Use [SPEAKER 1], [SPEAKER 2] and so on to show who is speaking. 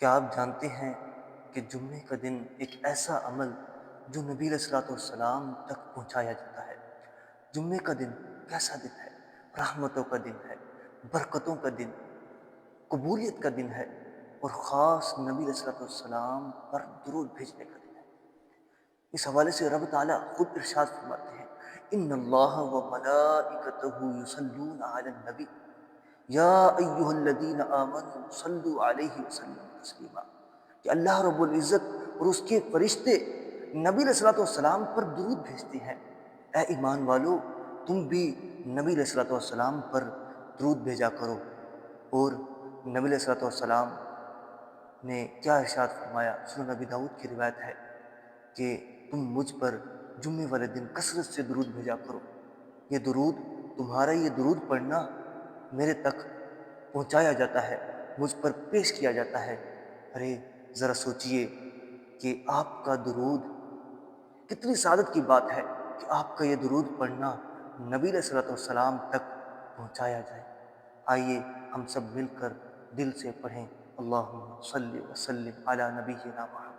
[SPEAKER 1] کیا آپ جانتے ہیں کہ جمعے کا دن ایک ایسا عمل جو نبی علیہ الصلوۃ والسلام تک پہنچایا جاتا ہے؟ جمعے کا دن کیسا دن ہے؟ رحمتوں کا دن ہے، برکتوں کا دن، قبولیت کا دن ہے، اور خاص نبی علیہ الصلوۃ والسلام پر درود بھیجنے کا دن ہے۔ اس حوالے سے رب تعالیٰ خود ارشاد فرماتے ہیں، ان اللہ و ملائکتہ یصلون علی النبی یا ایہا الذین آمنوا صلوا علیہ وسلم تسلیما، کہ اللہ رب العزت اور اس کے فرشتے نبی علیہ الصلوۃ والسلام پر درود بھیجتے ہیں۔ اے ایمان والو، تم بھی نبی علیہ الصلوۃ والسلام پر درود بھیجا کرو۔ اور نبی علیہ الصلوۃ والسلام نے کیا ارشاد فرمایا؟ سنن نبی داؤد کی روایت ہے کہ تم مجھ پر جمعے والے دن کثرت سے درود بھیجا کرو۔ یہ درود، تمہارا یہ درود پڑھنا میرے تک پہنچایا جاتا ہے، مجھ پر پیش کیا جاتا ہے۔ ارے ذرا سوچئے کہ آپ کا درود، کتنی سعادت کی بات ہے کہ آپ کا یہ درود پڑھنا نبی علیہ الصلوۃ والسلام تک پہنچایا جائے۔ آئیے ہم سب مل کر دل سے پڑھیں، اللہم صلی وسلم علی نبینا محمد۔